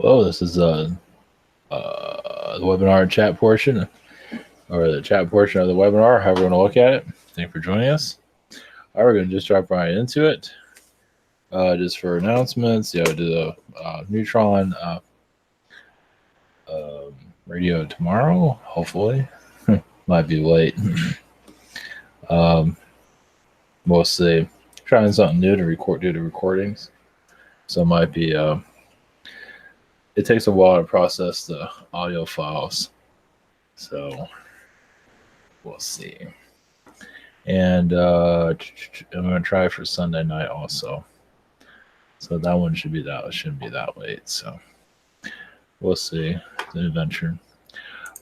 Well, this is the webinar chat portion, or the chat portion of the webinar, however you want to look at it. Thank you for joining us. All right, we're going to just drop right into it. Just for announcements, do the Neutron radio tomorrow, hopefully. Might be late. We'll see. Trying something new to do the recordings. So it might be, it takes a while to process the audio files. So we'll see. And I'm going to try for Sunday night also. So that one should be that. It shouldn't be that late. So we'll see. It's an adventure.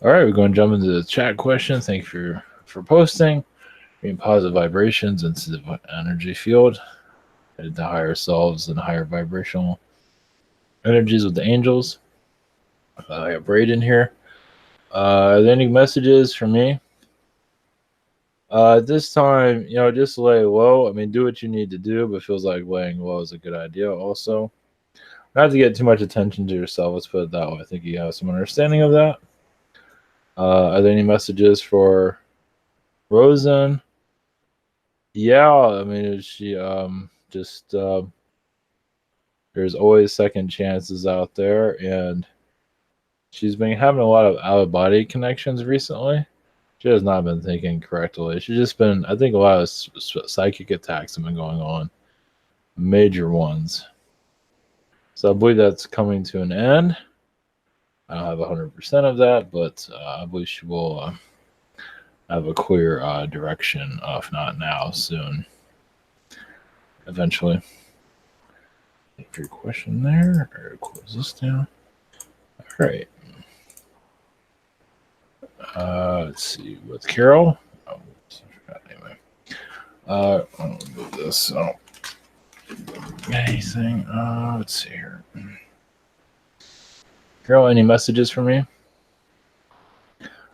All right, we're going to jump into the chat question. Thank you for posting. Bring positive vibrations into the energy field. Headed to higher selves and higher vibrational energies with the angels. I have Braden here. Are there any messages for me? This time, just lay low. I mean, do what you need to do, but feels like laying low is a good idea also. Not to get too much attention to yourself, let's put it that way. I think you have some understanding of that. Are there any messages for Rosen? Yeah, I mean, she there's always second chances out there, and she's been having a lot of out-of-body connections recently. She has not been thinking correctly. She's just been, I think, a lot of psychic attacks have been going on, major ones. So I believe that's coming to an end. I don't have 100% of that, but I believe she will have a clear direction, if not now, soon. Eventually. Thank you for your question there. All right, close this down. All right. Let's see. With Carol. Oh, oops, I forgot anyway. I'll move this. So anything. Let's see here. Carol, any messages for me?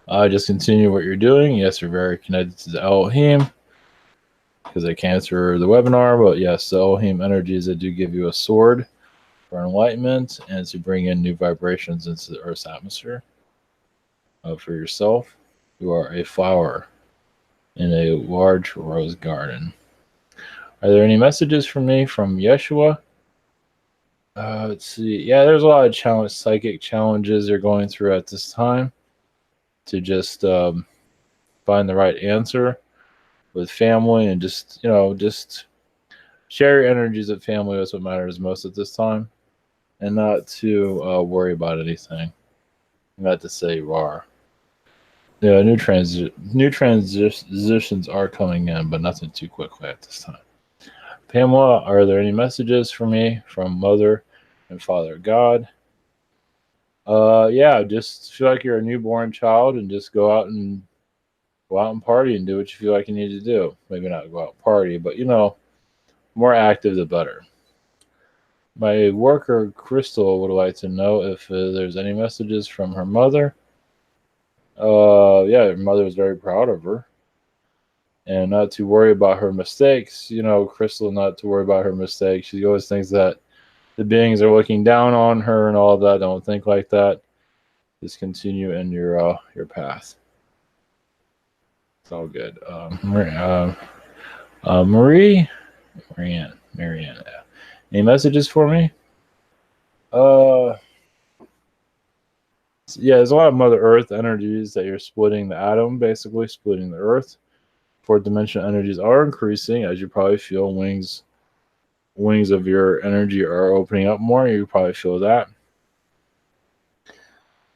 Just continue what you're doing. Yes, you're very connected to the Elohim because I can't answer the webinar, but yes, the Elohim energies that do give you a sword for enlightenment and to bring in new vibrations into the Earth's atmosphere. For yourself, you are a flower in a large rose garden. Are there any messages for me from Yeshua? Let's see. Yeah, there's a lot of psychic challenges you're going through at this time to just find the right answer with family and just share your energies with family. That's what matters most at this time, and not to worry about anything. Not to say you are. Yeah, new transitions are coming in, but nothing too quickly at this time. Pamela, are there any messages for me from Mother and Father God? Yeah, just feel like you're a newborn child and just go out and party and do what you feel like you need to do. Maybe not go out and party, but more active the better. My worker Crystal would like to know if there's any messages from her mother. Yeah, her mother was very proud of her. And not to worry about her mistakes. Crystal, not to worry about her mistakes. She always thinks that the beings are looking down on her and all of that. Don't think like that. Just continue in your path. It's all good. Marianne. Yeah. Any messages for me? Yeah, there's a lot of Mother Earth energies that you're splitting the atom, basically splitting the Earth. Fourth dimensional energies are increasing, as you probably feel. Wings of your energy are opening up more. You probably feel that.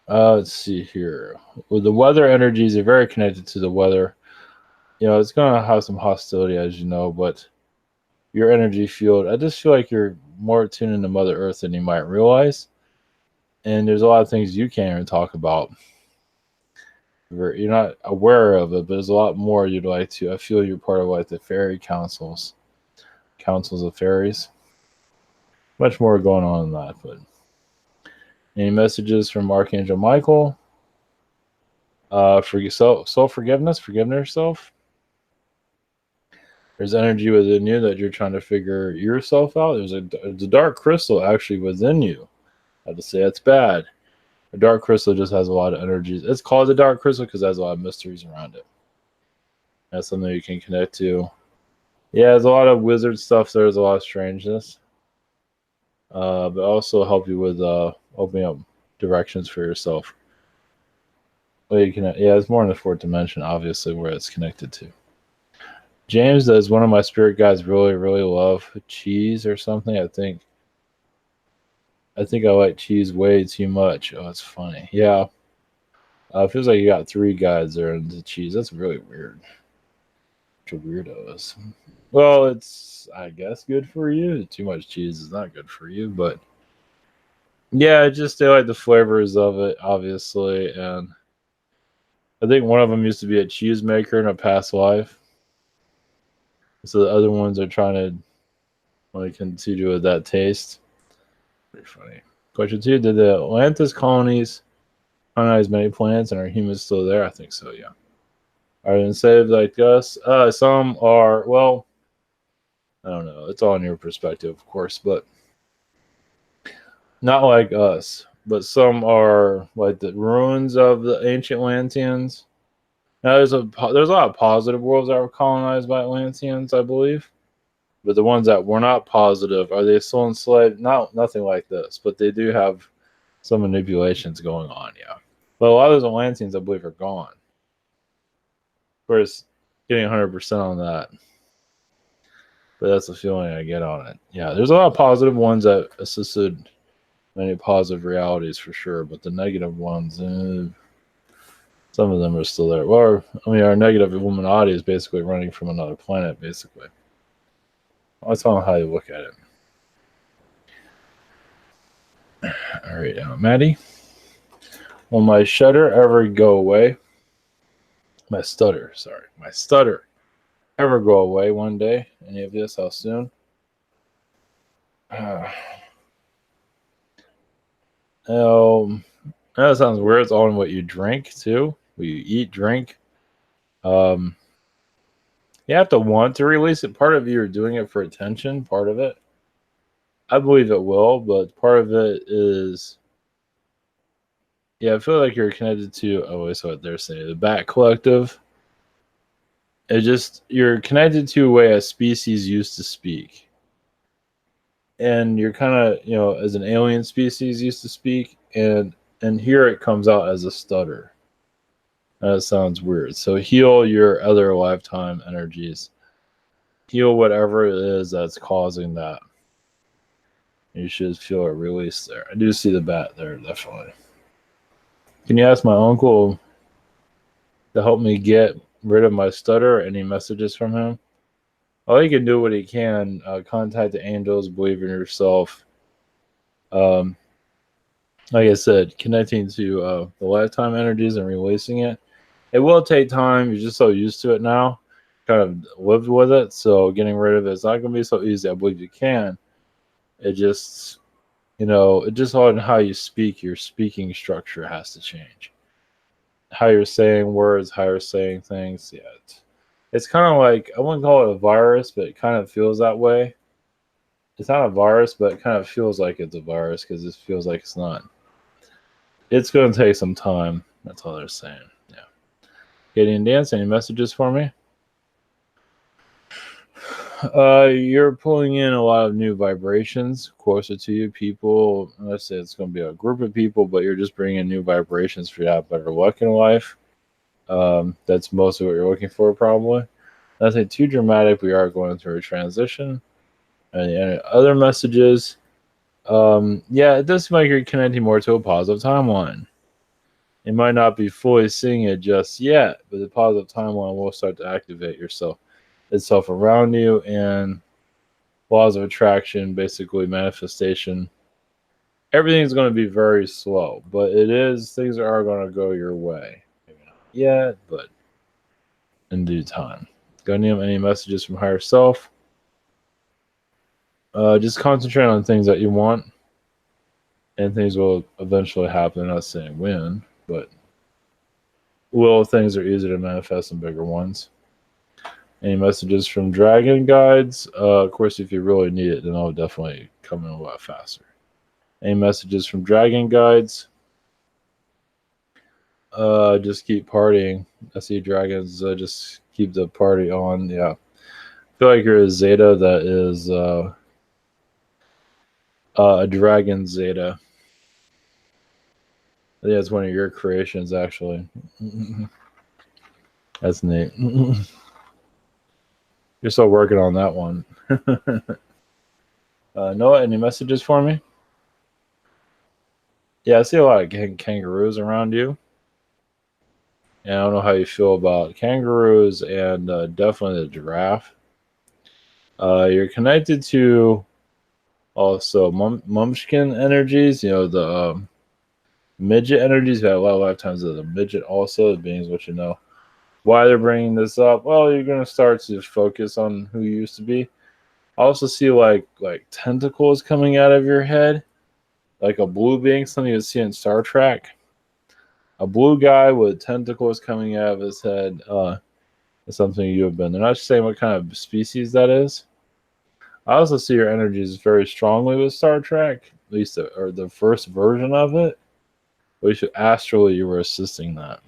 Let's see here. With the weather energies, are very connected to the weather. It's going to have some hostility, as you know, but your energy field, I just feel like you're more tuned into Mother Earth than you might realize. And there's a lot of things you can't even talk about. You're not aware of it, but there's a lot more you'd like to. I feel you're part of like the fairy councils of fairies. Much more going on than that, but any messages from Archangel Michael? For self-forgiveness, forgiving yourself. There's energy within you that you're trying to figure yourself out. There's a dark crystal actually within you How to say it's bad. A dark crystal just has a lot of energies. It's called a dark crystal because it has a lot of mysteries around it. That's something you can connect to. Yeah, there's a lot of wizard stuff. There's a lot of strangeness. But also help you with opening up directions for yourself. Well, you can, yeah, it's more in the fourth dimension, obviously, where it's connected to. James, does one of my spirit guides really, really love cheese or something? I think I like cheese way too much. Oh, it's funny. Yeah. It feels like you got three guides there into cheese. That's really weird. What a weirdo is. Well, it's, I guess, good for you. Too much cheese is not good for you, but yeah, just they like the flavors of it, obviously. And I think one of them used to be a cheesemaker in a past life. So the other ones are trying to like continue with that taste. Pretty funny. Question two: did the Atlantis colonies colonize many planets, and are humans still there? I think so. Yeah. Are they enslaved like us? Some are. Well, I don't know. It's all in your perspective, of course, but not like us. But some are like the ruins of the ancient Atlanteans. Now, there's a lot of positive worlds that were colonized by Atlanteans, I believe. But the ones that were not positive, are they still enslaved? Nothing like this, but they do have some manipulations going on, yeah. But a lot of those Atlanteans, I believe, are gone. Of course, getting 100% on that, but that's the feeling I get on it. Yeah, there's a lot of positive ones that assisted many positive realities for sure, but the negative ones, some of them are still there. Well, I mean, our negative Illuminati is basically running from another planet, basically. That's on how you look at it. All right, Maddie. Will my shudder ever go away? My stutter ever go away one day? Any of this? How soon? That sounds weird. It's all in what you drink too. What you eat, drink. You have to want to release it. Part of you are doing it for attention. Part of it, I believe it will, but part of it is, yeah, I feel like you're connected to. Oh, that's what they're saying. The Bat Collective. You're connected to a way a species used to speak, and you're kind of, as an alien species used to speak, and here it comes out as a stutter. That sounds weird. So heal your other lifetime energies. Heal whatever it is that's causing that. You should feel a release there. I do see the bat there, definitely. Can you ask my uncle to help me get rid of my stutter? Any messages from him? Well, he can do what he can. Contact the angels, believe in yourself. Like I said, connecting to the lifetime energies and releasing it. It will take time. You're just so used to it now. Kind of lived with it. So getting rid of it's not going to be so easy. I believe you can. It just, it just all in how you speak. Your speaking structure has to change. How you're saying words, how you're saying things. Yeah, it's kind of like, I wouldn't call it a virus, but it kind of feels that way. It's not a virus, but it kind of feels like it's a virus because it feels like it's not. It's going to take some time. That's all they're saying. Yeah. Katie and Dance, any messages for me? You're pulling in a lot of new vibrations closer to you. People, let's say it's going to be a group of people, but you're just bringing in new vibrations for you to have better luck in life. That's mostly what you're looking for, probably. Nothing too dramatic. We are going through a transition. And other messages, yeah, it does seem like you're connecting more to a positive timeline. It might not be fully seeing it just yet, but the positive timeline will start to activate itself around you, and laws of attraction, basically manifestation. Everything's going to be very slow, but things are going to go your way. Maybe not yet, but in due time. Got any messages from higher self? Just concentrate on things that you want, and things will eventually happen. I'm not saying when, but little things are easier to manifest than bigger ones. Any messages from dragon guides? Of course, if you really need it, then I'll definitely come in a lot faster. Any messages from Dragon Guides? Just keep partying. I see dragons. Just keep the party on. Yeah. I feel like you're a Zeta that is a dragon Zeta. I think that's one of your creations, actually. That's neat. You're still working on that one. Noah, any messages for me? Yeah, I see a lot of kangaroos around you. And I don't know how you feel about kangaroos and definitely the giraffe. You're connected to also Mumshkin energies, the midget energies. You have a lot of lifetimes of the midget also, being what you know. Why they're bringing this up? Well, you're going to start to focus on who you used to be. I also see like tentacles coming out of your head, like a blue being, something you see in Star Trek. A blue guy with tentacles coming out of his head is something you have been. They're not saying what kind of species that is. I also see your energies very strongly with Star Trek, at least or the first version of it. But astrally, you were assisting that.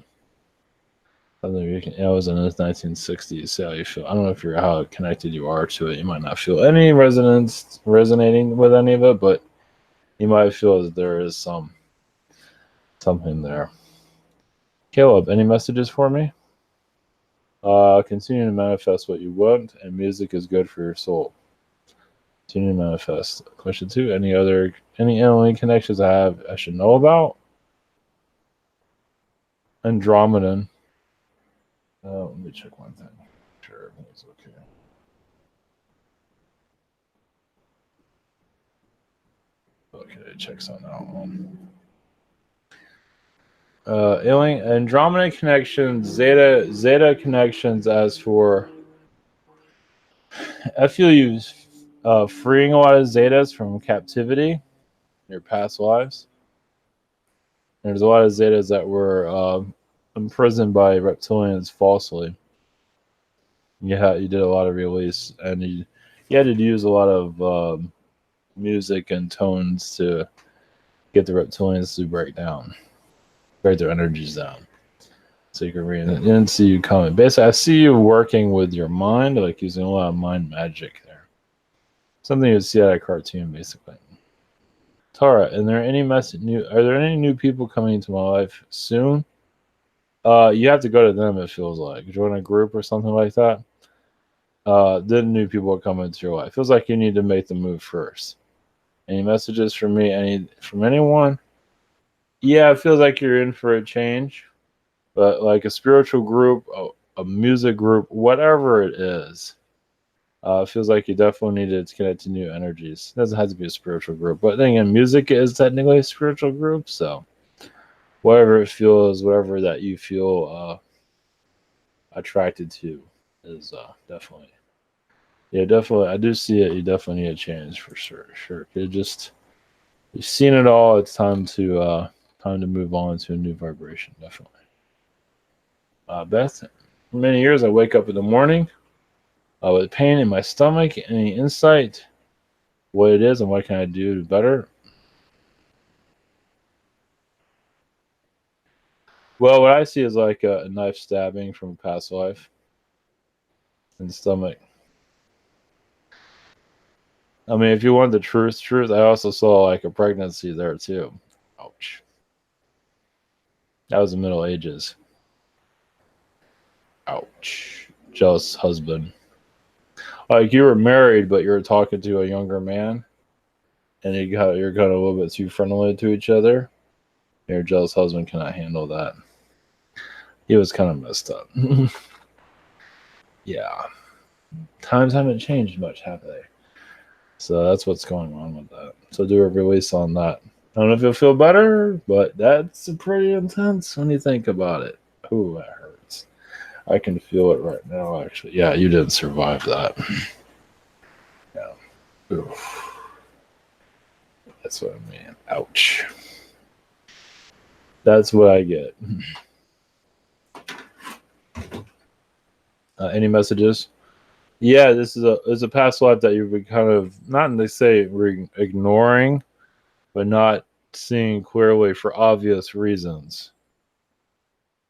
Something you can. It was in the 1960s. See how you feel. I don't know if you're how connected you are to it. You might not feel any resonance resonating with any of it, but you might feel that there is something there. Caleb, any messages for me? Continue to manifest what you want, and music is good for your soul. Continue to manifest. Question 2: any alien connections I should know about? Andromedan. Let me check one thing. Sure, everything's okay. Okay, checks on that one. Alien Andromeda connections, Zeta connections. As for, I feel you freeing a lot of Zetas from captivity in your past lives. There's a lot of Zetas that were imprisoned by reptilians falsely. Yeah, you did a lot of release, and you had to use a lot of music and tones to get the reptilians to break their energies down. So you can read it and see you coming. Basically, I see you working with your mind, like using a lot of mind magic there. Something you'd see at a cartoon, basically. Tara, are there any new people coming into my life soon? You have to go to them, it feels like. Join a group or something like that. Then new people come into your life. It feels like you need to make the move first. Any messages from me? From anyone? Yeah, it feels like you're in for a change. But like a spiritual group, a music group, whatever it is, feels like you definitely need to connect to new energies. It doesn't have to be a spiritual group, but then again, music is technically a spiritual group. So whatever it feels, whatever that you feel attracted to, is definitely. Yeah, definitely. I do see it. You definitely need a change for sure. Sure. You've seen it all. It's time to move on to a new vibration. Definitely. Beth, for many years I wake up in the morning with pain in my stomach. Any insight what it is and what can I do to better? Well, what I see is like a knife stabbing from a past life in the stomach. I mean, if you want the truth, I also saw like a pregnancy there too. Ouch. That was the Middle Ages. Ouch. Jealous husband. Like you were married, but you were talking to a younger man, and you're kind of a little bit too friendly to each other. Your jealous husband cannot handle that. He was kind of messed up. Yeah. Times haven't changed much, have they? So that's what's going on with that. So do a release on that. I don't know if you'll feel better, but that's pretty intense when you think about it. Ooh, that hurts. I can feel it right now, actually. Yeah, you didn't survive that. Yeah. Oof. That's what I mean. Ouch. That's what I get. Any messages? Yeah, this is a past life that you've been kind of not they say ignoring, but not seeing clearly for obvious reasons.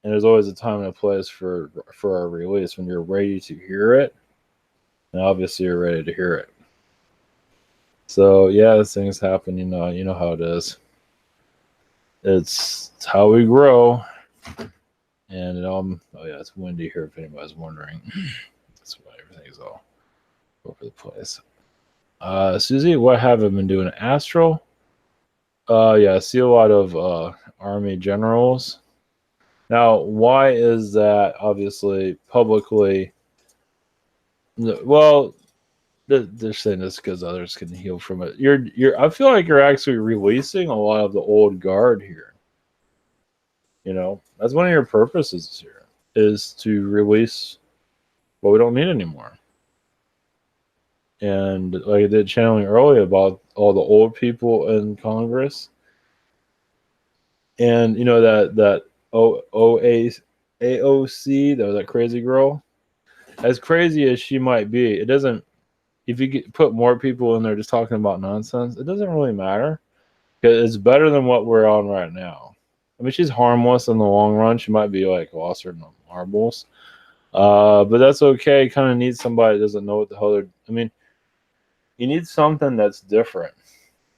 And there's always a time and a place for a release when you're ready to hear it, and obviously you're ready to hear it. So yeah, these things happen. You know how it is. It's how we grow. And oh yeah, it's windy here. If anybody's wondering, that's why everything's all over the place. Susie, what have I been doing? Astral. Yeah, I see a lot of army generals. Now, why is that? Obviously, publicly. Well, they're saying this because others can heal from it. I feel like you're actually releasing a lot of the old guard here. That's one of your purposes here is to release what we don't need anymore. And like I did channeling earlier about all the old people in Congress, and that AOC, that crazy girl, as crazy as she might be, it doesn't. If you put more people in there just talking about nonsense, it doesn't really matter because it's better than what we're on right now. I mean, she's harmless in the long run. She might be like lost her marbles, but that's okay. Kind of need somebody that doesn't know what the hell they're. I mean, you need something that's different.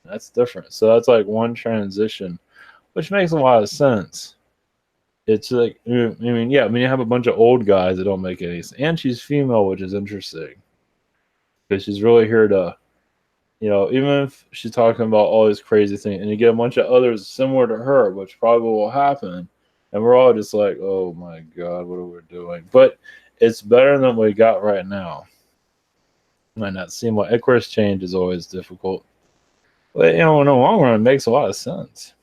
That's different. So that's like one transition, which makes a lot of sense. It's like, I mean, yeah, I mean, you have a bunch of old guys that don't make any sense. And she's female, which is interesting because she's really here to, even if she's talking about all these crazy things and you get a bunch of others similar to her, which probably will happen. And we're all just like, oh my God, what are we doing? But it's better than what we got right now. Might not seem like, of course, change is always difficult. But, in the long run, it makes a lot of sense.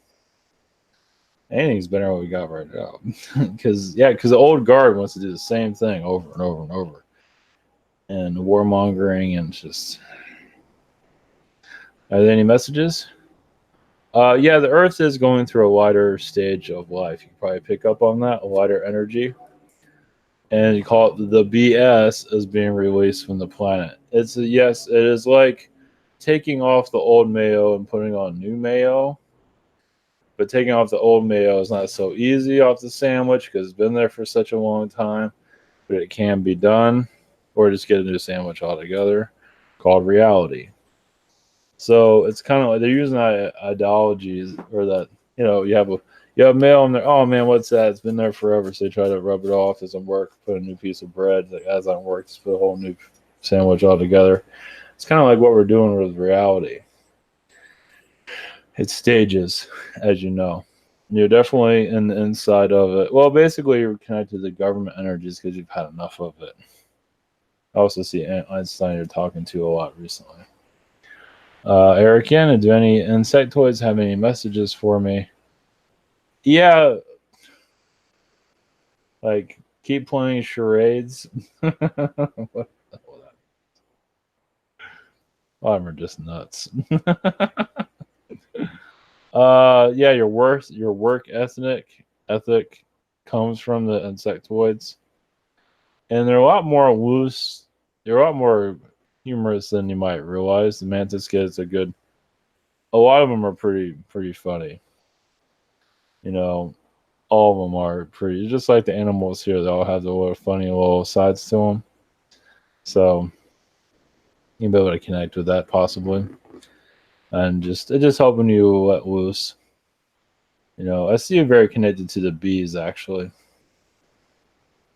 Anything's better than what we got right now. Because the old guard wants to do the same thing over and over and over. And the warmongering and just... Are there any messages? Yeah, the Earth is going through a lighter stage of life. You can probably pick up on that, a lighter energy. And you call it the BS is being released from the planet. Yes, it is like taking off the old mayo and putting on new mayo. But taking off the old mayo is not so easy off the sandwich because it's been there for such a long time. But it can be done, or just get a new sandwich altogether called reality. So it's kind of like they're using ideologies, or that you have mail in there. Oh man, what's that? It's been there forever. So they try to rub it off. Doesn't work. Put a new piece of bread that hasn't worked. Just put a whole new sandwich altogether. It's kind of like what we're doing with reality. It's stages, as you know. You're definitely in the inside of it. Well, basically, you're connected to the government energies because you've had enough of it. I also see Einstein you're talking to a lot recently. Eric Yanna, do any insectoids have any messages for me? Yeah, like keep playing charades. What the hell that? Oh, I'm just nuts. Yeah, your work ethic comes from the insectoids, and they're a lot more loose. They're a lot more humorous than you might realize. The mantis kids are good. A lot of them are pretty funny. All of them are pretty. Just like the animals here, they all have the little funny little sides to them. So you'll be able to connect with that possibly, and just helping you let loose. I see you very connected to the bees actually.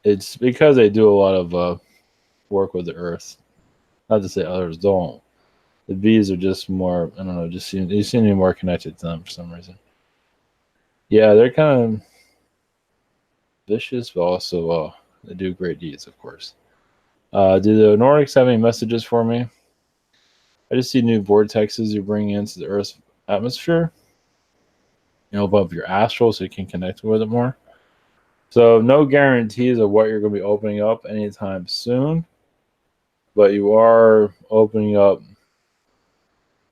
It's because they do a lot of work with the earth. Not to say others don't. The bees are just more, I don't know, you seem to be more connected to them for some reason. Yeah, they're kind of vicious, but also they do great deeds, of course. Do the Nordics have any messages for me? I just see new vortexes you're bringing into the Earth's atmosphere, above your astral so you can connect with it more. So no guarantees of what you're going to be opening up anytime soon, but you are opening up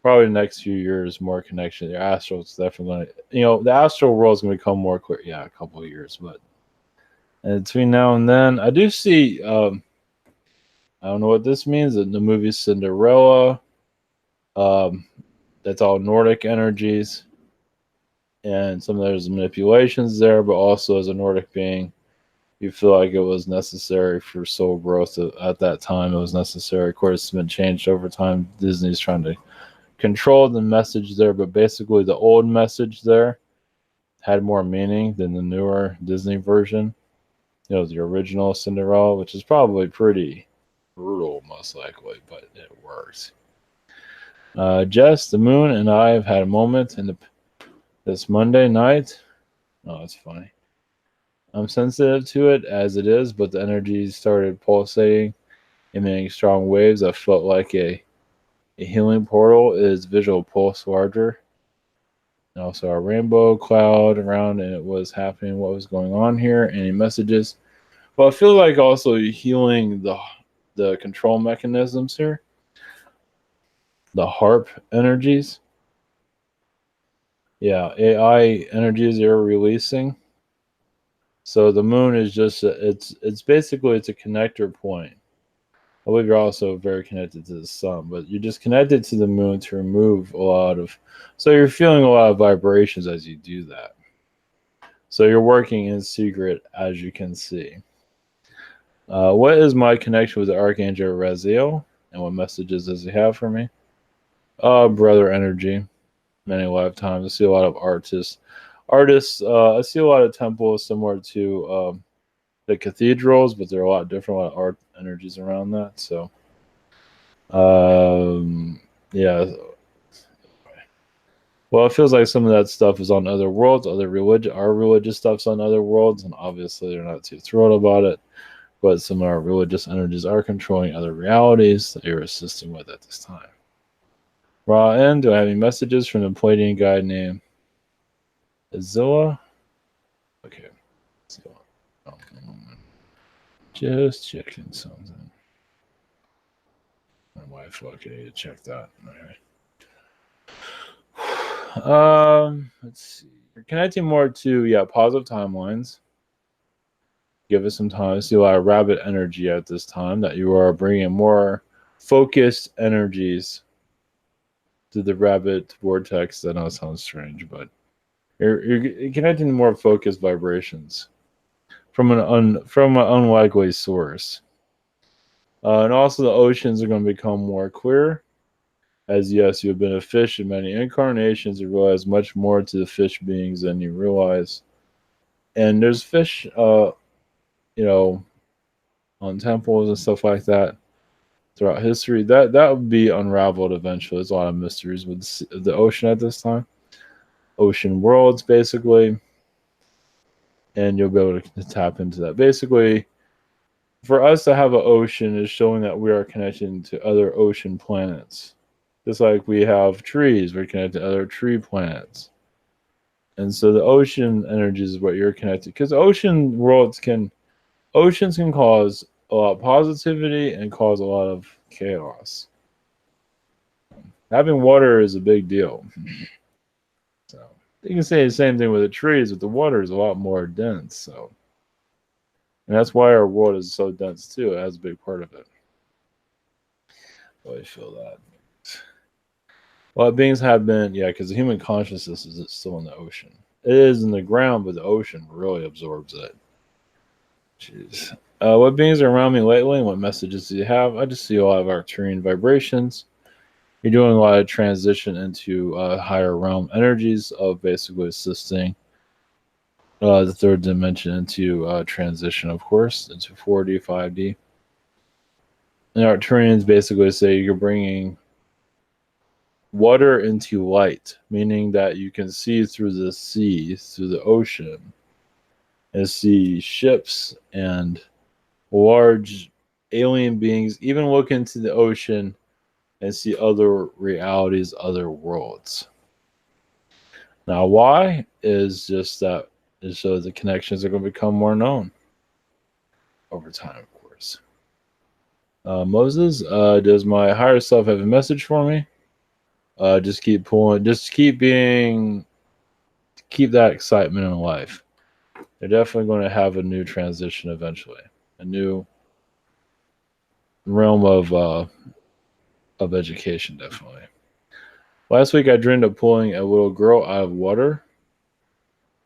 probably the next few years more connection. Your astral is definitely, the astral world is going to become more clear. Yeah, a couple of years, but and between now and then, I do see. I don't know what this means. The movie Cinderella. that's all Nordic energies, and some of there's manipulations there, but also as a Nordic being, you feel like it was necessary for soul growth at that time. It was necessary. Of course, it's been changed over time. Disney's trying to control the message there, but basically the old message there had more meaning than the newer Disney version. You know, the original Cinderella, which is probably pretty brutal, most likely, but it works. Jess, the moon, and I have had a moment this Monday night. Oh, that's funny. I'm sensitive to it as it is, but the energy started pulsating, emitting strong waves that felt like a healing portal. Is visual pulse larger? And also a rainbow cloud around, and it was happening. What was going on here? Any messages? Well, I feel like also healing the control mechanisms here, the harp energies. Yeah, AI energies they're releasing. So the moon is just it's basically it's a connector point. I believe you're also very connected to the sun, but you're just connected to the moon to remove a lot of. So you're feeling a lot of vibrations as you do that. So you're working in secret, as you can see. What is my connection with the Archangel Raziel, and what messages does he have for me? Brother energy, many lifetimes. I see a lot of artists. I see a lot of temples similar to the cathedrals, but they're a lot different, a lot of art energies around that. So, yeah. Well, it feels like some of that stuff is on other worlds. Our religious stuff's on other worlds, and obviously they're not too thrilled about it. But some of our religious energies are controlling other realities that you're assisting with at this time. Raw N, do I have any messages from the Pleiadian guide named Azilla? Okay. Just checking something. My wife, okay, need to check that. All right. Let's see. You're connecting more to positive timelines. Give it some time. I see a lot of rabbit energy at this time that you are bringing more focused energies to the rabbit vortex. I know it sounds strange, but you're connecting to more focused vibrations from an unlikely source. And also the oceans are going to become more clear. As yes, you have been a fish in many incarnations. You realize much more to the fish beings than you realize. And there's fish, you know, on temples and stuff like that throughout history. That would be unraveled eventually. There's a lot of mysteries with the ocean at this time. Ocean worlds, basically. And you'll be able to tap into that. Basically, for us to have an ocean is showing that we are connected to other ocean planets. Just like we have trees, we're connected to other tree planets. And so the ocean energy is what you're connected. Because oceans can cause a lot of positivity and cause a lot of chaos. Having water is a big deal. So you can say the same thing with the trees, but the water is a lot more dense. So, and that's why our world is so dense too. It has a big part of it. I feel that. Well, beings have been, because the human consciousness is still in the ocean. It is in the ground, but the ocean really absorbs it. Jeez. What beings are around me lately and what messages do you have? I just see a lot of Arcturian vibrations. You're doing a lot of transition into higher realm energies of basically assisting the third dimension into transition, of course, into 4D, 5D. And Arcturians basically say you're bringing water into light, meaning that you can see through the sea, through the ocean, and see ships and large alien beings, even look into the ocean and see other realities, other worlds. Now, why is just that is so the connections are going to become more known over time, of course. Moses, does my higher self have a message for me? Just keep pulling, keep that excitement in life. They're definitely going to have a new transition eventually, a new realm of education, definitely. Last week I dreamed of pulling a little girl out of water.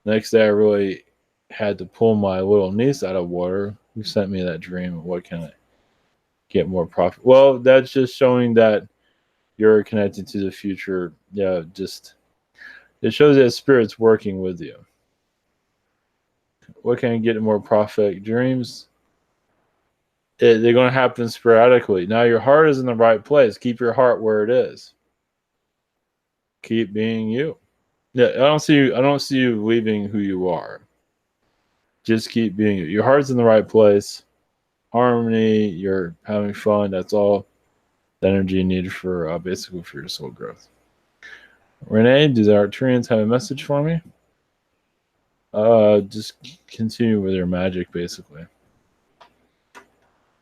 Next day I really had to pull my little niece out of water. Who sent me that dream? What can I get more profit? Well, that's just showing that you're connected to the future. Yeah, just it shows that spirit's working with you. What can I get more prophetic dreams? They're going to happen sporadically. Now your heart is in the right place. Keep your heart where it is. Keep being you. Yeah, I don't see you. I don't see you leaving who you are. Just keep being you. Your heart's in the right place. Harmony. You're having fun. That's all the energy you need for basically for your soul growth. Renee, do the Arcturians have a message for me? Just continue with your magic, basically.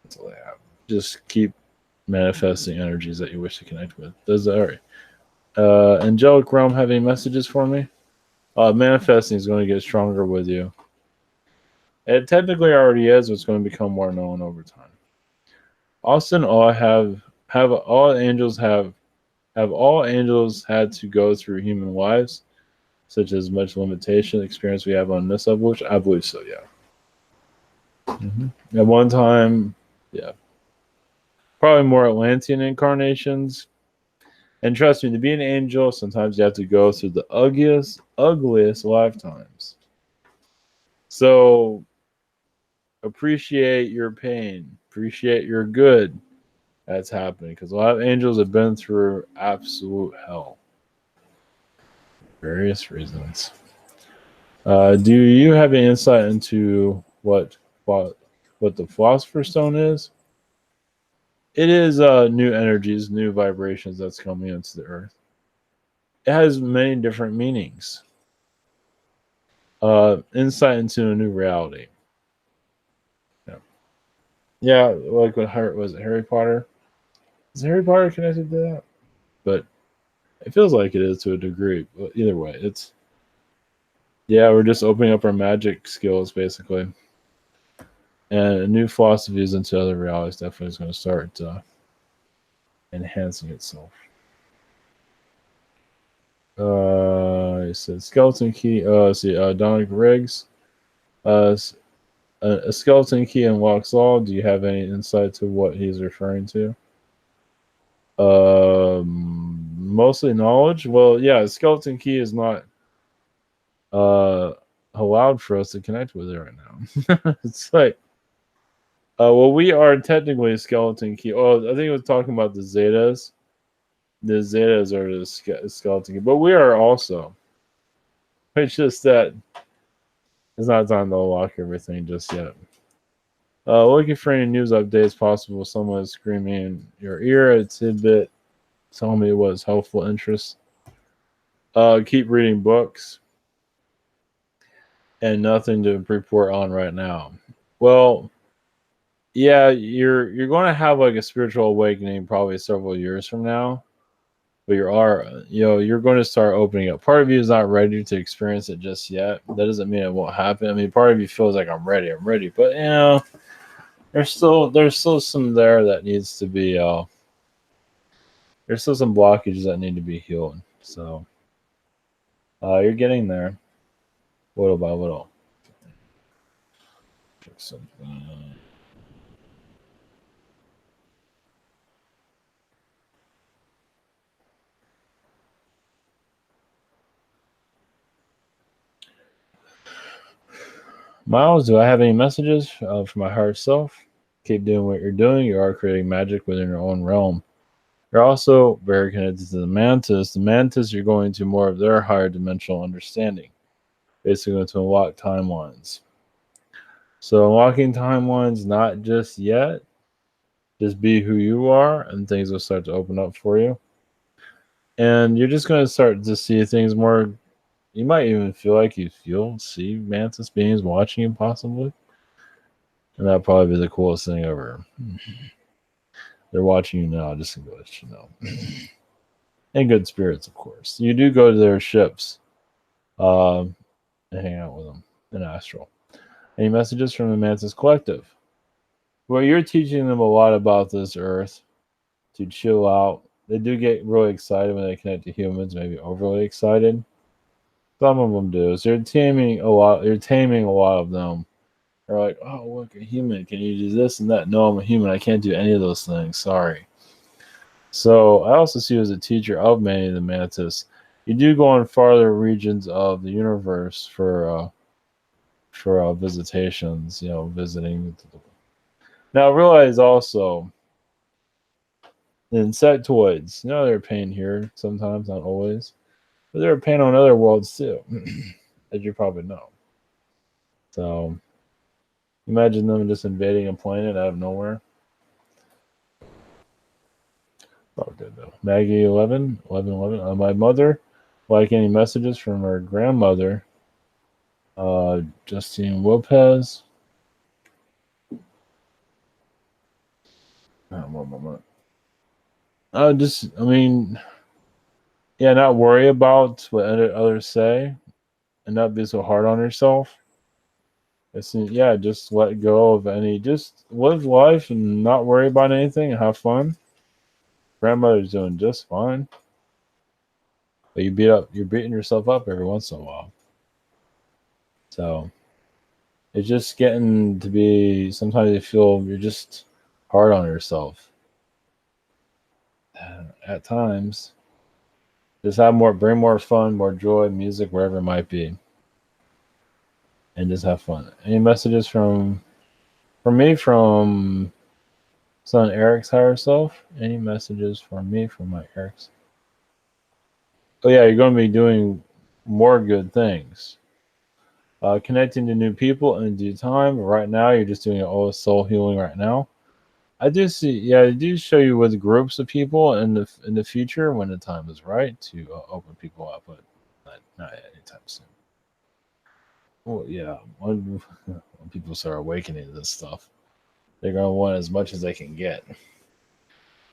That's all I have. Just keep manifesting energies that you wish to connect with. Does that all right? Angelic Realm have any messages for me? Manifesting is going to get stronger with you. It technically already is, but it's going to become more known over time. Austin, all all angels have all angels had to go through human lives, such as much limitation experience we have on this evolution? I believe so, yeah. At one time, yeah. Probably more Atlantean incarnations. And trust me, to be an angel, sometimes you have to go through the ugliest lifetimes. So appreciate your pain. Appreciate your good that's happening. Because a lot of angels have been through absolute hell. Various reasons. Do you have any insight into what the Philosopher's Stone is? It is new energies, new vibrations that's coming into the earth. It has many different meanings. Insight into a new reality. Yeah, like what was it Harry Potter? Is Harry Potter connected to that? But it feels like it is to a degree. But either way, we're just opening up our magic skills basically. And new philosophies into other realities definitely is going to start enhancing itself. He said skeleton key. Let's see, Dominic Riggs. A skeleton key unlocks all. Do you have any insight to what he's referring to? Mostly knowledge. Well, yeah, a skeleton key is not allowed for us to connect with it right now. It's like, well, we are technically a skeleton key. Oh, I think it was talking about the Zetas. The Zetas are the skeleton key, but we are also. It's just that it's not time to unlock everything just yet. Looking for any news updates possible. Someone is screaming in your ear a tidbit. Tell me what is helpful interest. Keep reading books. And nothing to report on right now. Well, yeah, you're going to have like a spiritual awakening probably several years from now. But you're going to start opening up. Part of you is not ready to experience it just yet. That doesn't mean it won't happen. I mean, part of you feels like I'm ready, but there's still some there that needs to be there's still some blockages that need to be healed. So you're getting there little by little. Check something. Miles, do I have any messages for my higher self? Keep doing what you're doing. You are creating magic within your own realm. You're also very connected to the mantis. The mantis, you're going to more of their higher dimensional understanding. Basically going to unlock timelines. So unlocking timelines, not just yet. Just be who you are, and things will start to open up for you. And you're just going to start to see things more. You might even feel like see mantis beings watching you possibly. And that'd probably be the coolest thing ever. They're watching you now, just to let you know. And good spirits, of course. You do go to their ships and hang out with them in astral. Any messages from the Mantis Collective? Well, you're teaching them a lot about this earth, to chill out, They do get really excited when they connect to humans, maybe overly excited. Some of them do. So you're taming a lot. You're taming a lot of them. They're like, oh, look, a human. Can you do this and that? No, I'm a human. I can't do any of those things. Sorry. So I also see you as a teacher of many of the mantis. You do go in farther regions of the universe for visitations. You know, visiting. Now realize also the insectoids. You know they're a pain here sometimes, not always, but they're a pain on other worlds too, as you probably know. So imagine them just invading a planet out of nowhere. Probably good though. Maggie 11. My mother, like any messages from her grandmother, Justine Lopez. One moment. I mean, yeah, not worry about what others say and not be so hard on yourself. Yeah, just let go of any, just live life and not worry about anything and have fun. Grandmother's doing just fine. But you're beating yourself up every once in a while. So it's just getting to be, sometimes you feel you're just hard on yourself. At times, just bring more fun, more joy, music, wherever it might be, and just have fun. Any messages from me, from son Eric's higher self? Any messages from me, from my Eric's? Oh yeah, you're going to be doing more good things. Connecting to new people in due time. Right now, you're just doing all soul healing right now. I do see, yeah, I do show you with groups of people in the future when the time is right to open people up, but not anytime soon. Well, yeah, when people start awakening to this stuff, they're gonna want as much as they can get.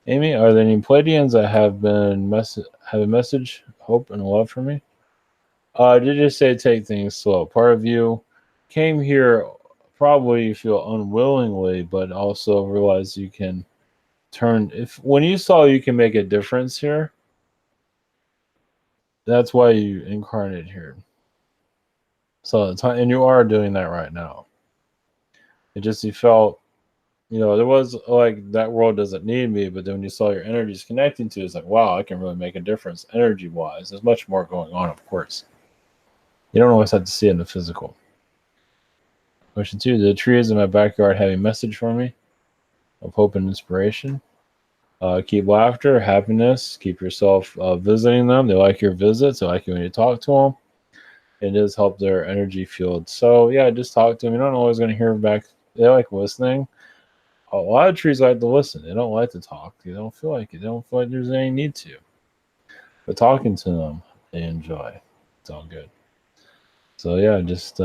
Amy, are there any Pleiadians that have a message, hope, and love for me? Did you say take things slow? Part of you came here probably you feel unwillingly, but also realize you can turn, if when you saw you can make a difference here, that's why you incarnated here. So the time, and you are doing that right now. It just you felt, there was like that world doesn't need me, but then when you saw your energies connecting to it, it's like, wow, I can really make a difference energy wise. There's much more going on, of course. You don't always have to see it in the physical. Question two: the trees in my backyard have a message for me of hope and inspiration. Keep laughter, happiness. Keep yourself visiting them. They like your visits. They like you when you talk to them. It does help their energy field. So yeah, just talk to them. You're not always going to hear back. They like listening. A lot of trees like to listen. They don't like to talk. They don't feel like it. They don't feel like there's any need to. But talking to them, they enjoy. It's all good. So yeah, just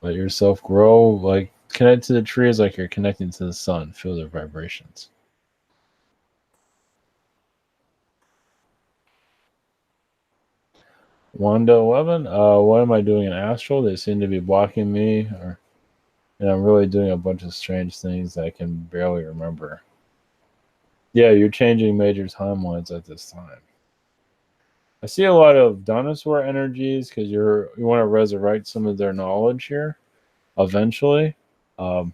let yourself grow. Like connect to the trees like you're connecting to the sun. Feel their vibrations. Wanda 11. What am I doing in astral? They seem to be blocking me, and I'm really doing a bunch of strange things that I can barely remember. Yeah, you're changing major timelines at this time. I see a lot of dinosaur energies because you want to resurrect some of their knowledge here eventually. Um,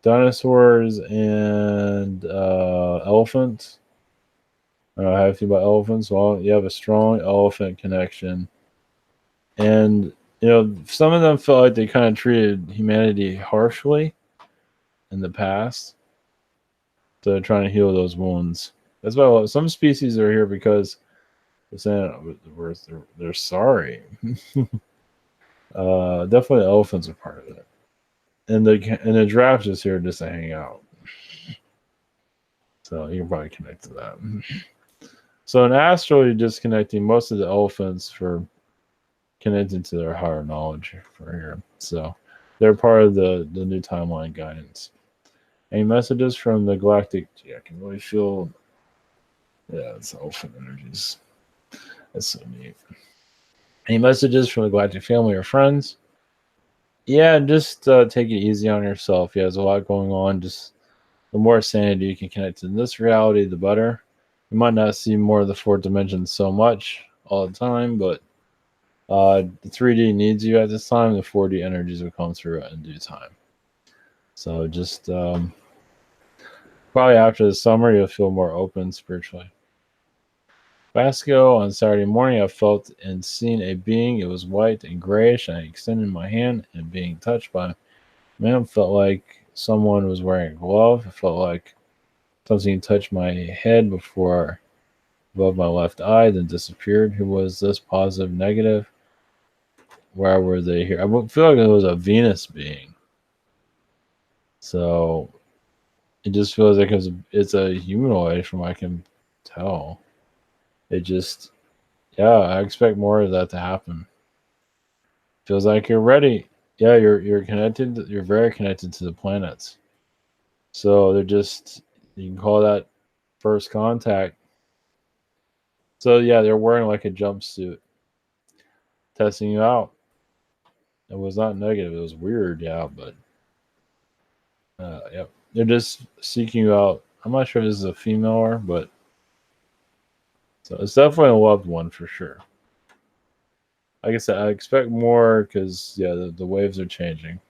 Dinosaurs and elephants. I don't know how you feel about elephants. Well, you have a strong elephant connection, and some of them felt like they kind of treated humanity harshly in the past. So they're trying to heal those wounds. That's why some species are here because they're saying they're sorry. Definitely elephants are part of it, and the giraffe is here just to hang out. So you can probably connect to that. So in astral, you're disconnecting most of the elephants for connecting to their higher knowledge for here. So they're part of the new timeline guidance. Any messages from the galactic? Yeah, I can really feel. Yeah, it's elephant energies. That's so neat. Any messages from the galactic family or friends? Yeah, just take it easy on yourself. Yeah, there's a lot going on. Just The more sanity you can connect to this reality, the better. You might not see more of the fourth dimension so much all the time, but the 3D needs you at this time. The 4D energies will come through in due time. So just probably after the summer, you'll feel more open spiritually. Basco, on Saturday morning, I felt and seen a being. It was white and grayish, and I extended my hand, and being touched by man, felt like someone was wearing a glove. It felt like something touched my head before above my left eye, then disappeared. Who was this? Positive, negative? Where were they here? I feel like it was a Venus being. So it just feels like it's a humanoid from what I can tell. It just, yeah, I expect more of that to happen. Feels like you're ready. Yeah, you're connected. You're very connected to the planets. So they're just, you can call that first contact. So yeah, they're wearing like a jumpsuit, testing you out. It was not negative. It was weird, yeah, but yeah, they're just seeking you out. I'm not sure if this is a female or, but so it's definitely a loved one for sure. Like I said, I expect more because yeah, the waves are changing.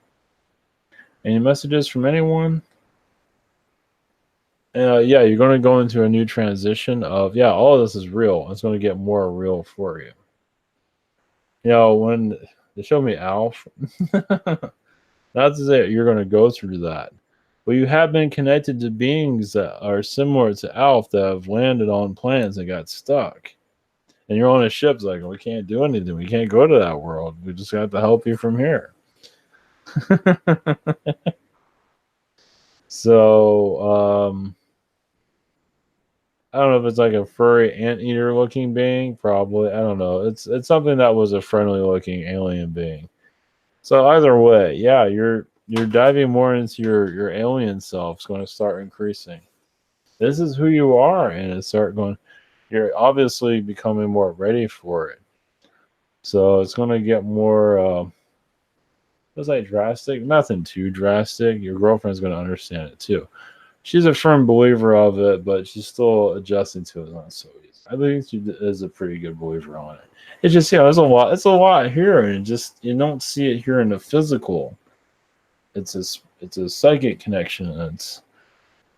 Any messages from anyone? Yeah, you're going to go into a new transition of yeah, all of this is real. It's going to get more real for you. You know, when they showed me Alf, not to say you're going to go through that, but you have been connected to beings that are similar to Alf that have landed on planets and got stuck. And you're on a ship, it's like, we can't do anything. We can't go to that world. We just have to help you from here. So, I don't know if it's like a furry anteater looking being, probably. I don't know. It's something that was a friendly looking alien being. So either way, yeah, you're diving more into your alien self. It's going to start increasing. This is who you are, and it's start going. You're obviously becoming more ready for it. So it's going to get more. It's like drastic, nothing too drastic. Your girlfriend's going to understand it too. She's a firm believer of it, but she's still adjusting to it. Not so easy. I think she is a pretty good believer on it. It's just there's a lot. It's a lot here, and just you don't see it here in the physical. It's a psychic connection, and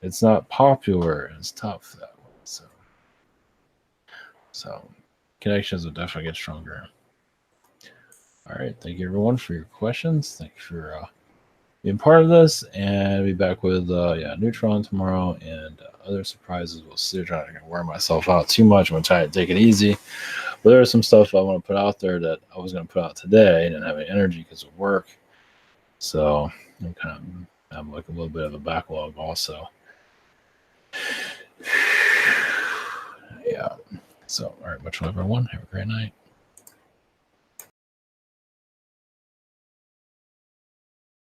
it's not popular. And it's tough that way. So connections will definitely get stronger. All right, thank you everyone for your questions. Thank you for being part of this, and I'll be back with Neutron tomorrow and other surprises. We'll see. I'm trying to wear myself out too much. I'm gonna try to take it easy, but there's some stuff I want to put out there that I was gonna put out today and didn't have any energy because of work. So I'm kind of have like a little bit of a backlog also. Yeah. So all right, much love everyone. Have a great night.